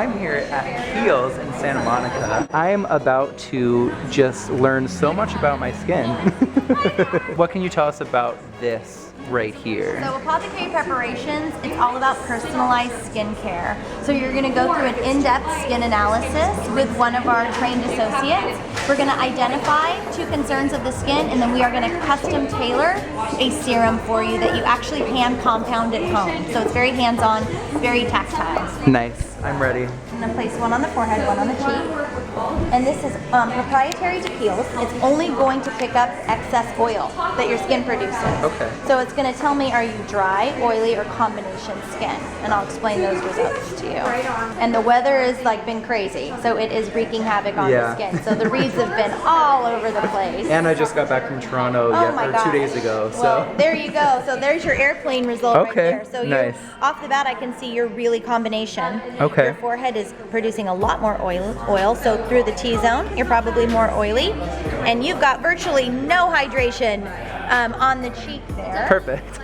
I'm here at Heels in Santa Monica. I am about to just learn so much about my skin. What can you tell us about this right here? So apothecary preparations, it's all about personalized skincare. So you're going to go through an in-depth skin analysis with one of our trained associates. We're going to identify 2 concerns of the skin, and then we are going to custom tailor a serum for you that you actually hand compound at home. So it's very hands-on, very tactile. Nice. I'm ready. I'm going to place one on the forehead, one on the cheek. And this is proprietary to Heels. It's only going to pick up excess oil that your skin produces. Okay. So it's going to tell me, are you dry, oily, or combination skin? And I'll explain those results to you. And the weather has been crazy, so it is wreaking havoc on the skin. So the reads have been all over the place. And I just got back from Toronto 2 days ago. Well, there you go. So there's your airplane result right there. So nice. Off the bat, I can see you're really combination. Okay. Your forehead is producing a lot more oil. So through the T-zone, you're probably more oily. And you've got virtually no hydration on the cheek there. Perfect.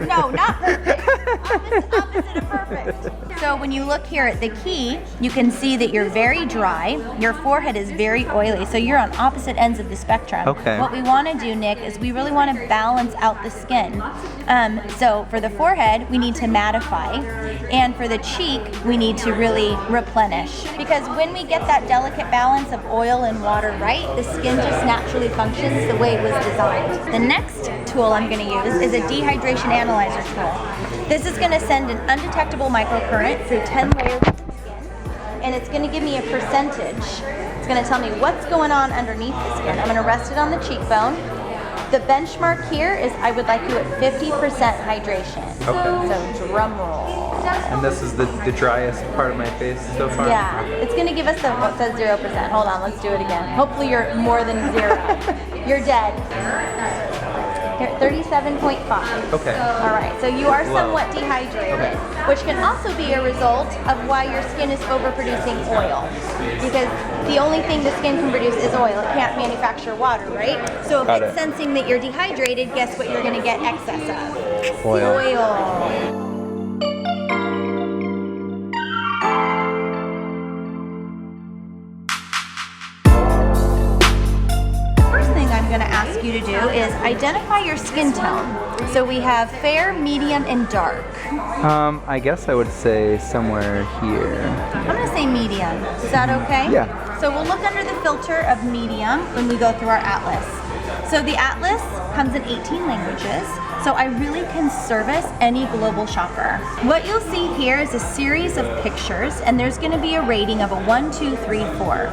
No, not perfect. Opposite of perfect. So when you look here at the key, you can see that you're very dry. Your forehead is very oily. So you're on opposite ends of the spectrum. Okay. What we want to do, Nick, is we really want to balance out the skin. So for the forehead, we need to mattify. And for the cheek, we need to really replenish. Because when we get that delicate balance of oil and water right, the skin just naturally functions the way it was designed. The next tool I'm going to use is a dehydration analyzer tool. This is going to send an undetectable microcurrent through 10 layers of the skin, and it's going to give me a percentage. It's going to tell me what's going on underneath the skin. I'm going to rest it on the cheekbone. The benchmark here is I would like you at 50% hydration. Okay. So drum roll. And this is the driest part of my face so far? Yeah, it's going to give us what says 0%. Hold on, let's do it again. Hopefully you're more than 0. You're dead. You're at 37.5. Okay. All right, so you are somewhat dehydrated, which can also be a result of why your skin is overproducing oil. Because the only thing the skin can produce is oil. It can't manufacture water, right? So if it's sensing that you're dehydrated, guess what you're going to get excess of? Oil. Going to ask you to do is identify your skin tone. So we have fair, medium, and dark. I guess I would say somewhere here. I'm going to say medium. Is that okay? Yeah. So we'll look under the filter of medium when we go through our atlas. So the atlas comes in 18 languages. So I really can service any global shopper. What you'll see here is a series of pictures, and there's going to be a rating of a 1, 2, 3, 4.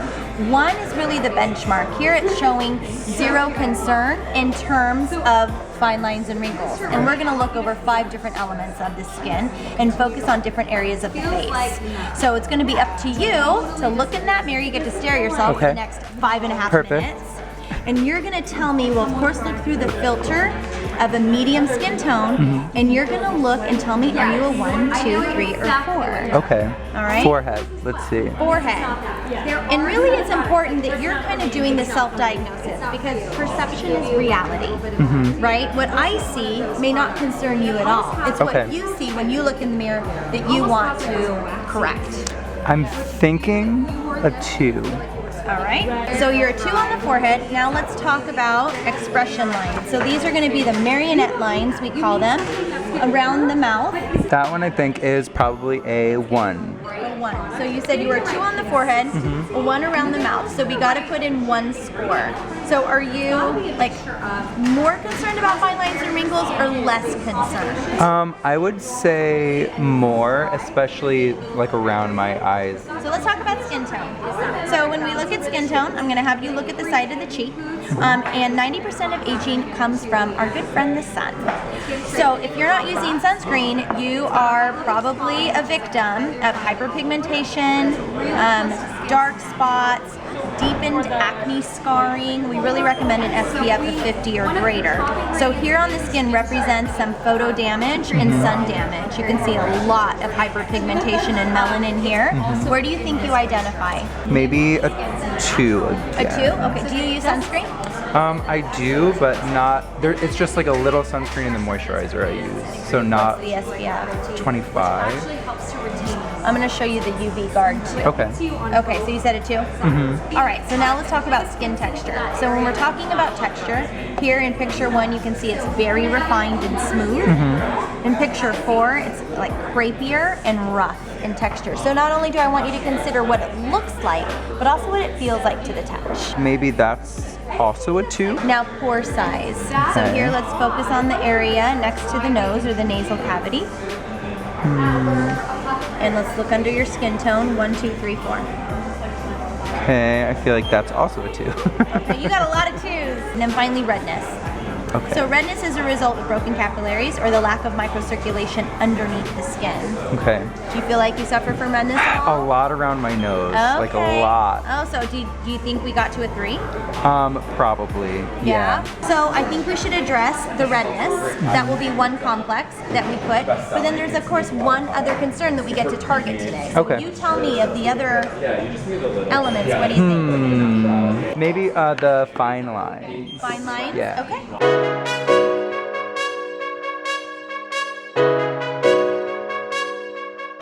1 is really the benchmark. Here it's showing 0 concern in terms of fine lines and wrinkles. And we're going to look over 5 different elements of the skin and focus on different areas of the face. So it's going to be up to you to look in that mirror. You get to stare at yourself for the next 5.5 minutes. And you're going to tell me, we'll of course look through the filter of a medium skin tone, and you're going to look and tell me, are you a 1, 2, 3, or 4? Okay. All right. Forehead. Let's see. Forehead. And really it's important that you're kind of doing the self-diagnosis, because perception is reality, right? What I see may not concern you at all. It's what you see when you look in the mirror that you want to correct. I'm thinking a 2. All right, so you're a 2 on the forehead. Now let's talk about expression lines. So these are going to be the marionette lines, we call them, around the mouth. That one I think is probably a 1. A 1. So you said you were a 2 on the forehead, a 1 around the mouth. So we got to put in 1 score. So are you more concerned about fine lines and wrinkles, or less concerned? I would say more, especially around my eyes. So let's talk about skin tone. So when we look at skin tone, I'm going to have you look at the side of the cheek. And 90% of aging comes from our good friend the sun. So if you're not using sunscreen, you are probably a victim of hyperpigmentation, dark spots, deepened acne scarring. We really recommend an SPF of 50 or greater. So here on the skin represents some photo damage and sun damage. You can see a lot of hyperpigmentation and melanin here. So where do you think you identify? Maybe a 2. A 2? Okay. Do you use sunscreen? I do, but not. It's just like a little sunscreen and the moisturizer I use. So not the SPF. 25. I'm gonna show you the UV guard too. Okay. Okay, so you said it too? All right, so now let's talk about skin texture. So when we're talking about texture, here in picture 1, you can see it's very refined and smooth. In picture 4, it's like crepier and rough in texture. So not only do I want you to consider what it looks like, but also what it feels like to the touch. Maybe that's also a 2. Now pore size. So here let's focus on the area next to the nose or the nasal cavity. And let's look under your skin tone, 1, 2, 3, 4. Okay, I feel like that's also a 2. Okay, you got a lot of 2s. And then finally redness. Okay. So redness is a result of broken capillaries or the lack of microcirculation underneath the skin. Okay. Do you feel like you suffer from redness at A all? lot around my nose, like a lot. Oh, so do you think we got to a 3? Probably, yeah. So I think we should address the redness. That will be one complex that we put. But then there's of course one other concern that we get to target today. So Okay. you tell me of the other elements, what do you think? Maybe the fine lines. Fine lines? Yeah. Okay.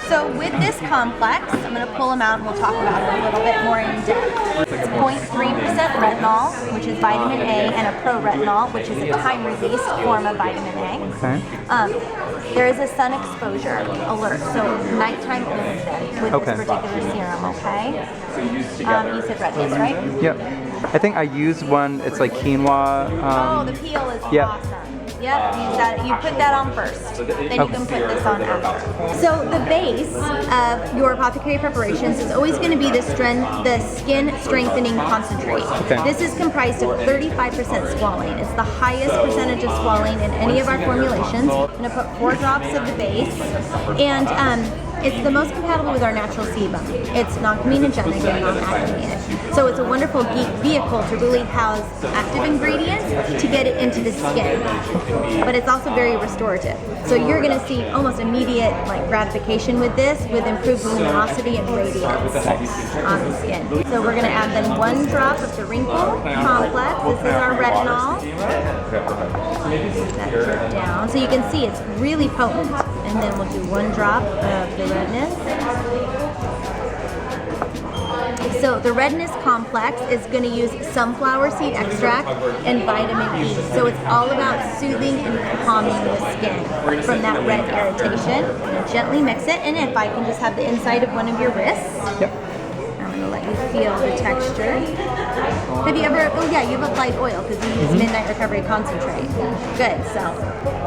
So with this complex, I'm going to pull them out and we'll talk about it a little bit more in depth. It's 0.3% retinol, which is vitamin A, and a proretinol, which is a time-released form of vitamin A. Okay. There is a sun exposure alert, so nighttime only with Okay. this particular serum, okay? You said redness, right? Yep. I think I use one, it's like quinoa. Oh, the peel is yeah. awesome. Yep, use that. You put that on first, then you can put this on after. So the base of your apothecary preparations is always going to be the skin strengthening concentrate. Okay. This is comprised of 35% squalane. It's the highest percentage of squalane in any of our formulations. I'm going to put 4 drops of the base, and it's the most compatible with our natural sebum. It's non-comedogenic and non-activated. So it's a wonderful vehicle to really house active ingredients to get it into the skin. But it's also very restorative. So you're going to see almost immediate gratification with this, with improved luminosity and radiance on the skin. So we're going to add then 1 drop of the wrinkle complex. This is our retinol. That drip down. So you can see it's really potent. And then we'll do 1 drop of the redness. So the redness complex is going to use sunflower seed extract and vitamin E. So it's all about soothing and calming the skin from that red irritation. And gently mix it, and if I can just have the inside of one of your wrists. Yep. I'm going to let you feel the texture. Have you ever, oh yeah, you've applied oil because you use Midnight Recovery Concentrate. Good,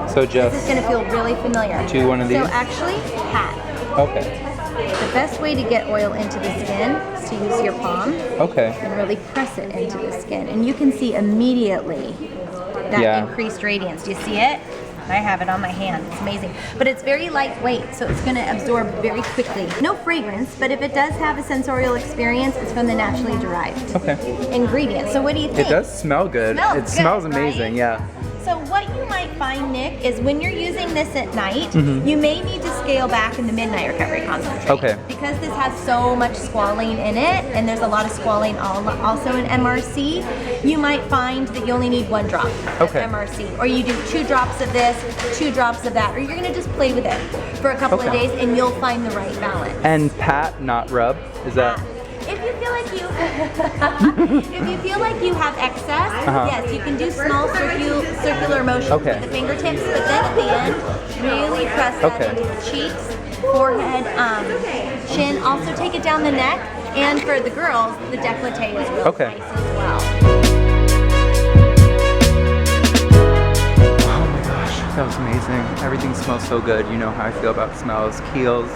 So just this is going to feel really familiar. Do one of these? So actually, pat. Okay. The best way to get oil into the skin is to use your palm Okay. and really press it into the skin. And you can see immediately that increased radiance. Do you see it? I have it on my hand. It's amazing. But it's very lightweight, so it's going to absorb very quickly. No fragrance, but if it does have a sensorial experience, it's from the naturally derived ingredient. So what do you think? It does smell good. It smells amazing, right? yeah. So what you might find, Nick, is when you're using this at night, you may need to scale back in the Midnight Recovery Concentrate. Okay. Because this has so much squalane in it, and there's a lot of squalane also in MRC, you might find that you only need 1 drop of MRC. Or you do 2 drops of this, 2 drops of that, or you're gonna just play with it for a couple of days and you'll find the right balance. And pat, not rub, is that? If you feel like you have excess, yes, you can do small circular motions with the fingertips, but then at the end, really press that into the cheeks, forehead, chin. Also take it down the neck, and for the girls, the décolleté is real nice as well. Oh my gosh, that was amazing. Everything smells so good. You know how I feel about smells. Kiehl's,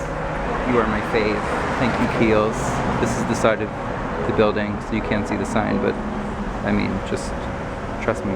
you are my fave. Thank you, Kiehl's. This is the side of the building, so you can't see the sign, but I mean, just trust me.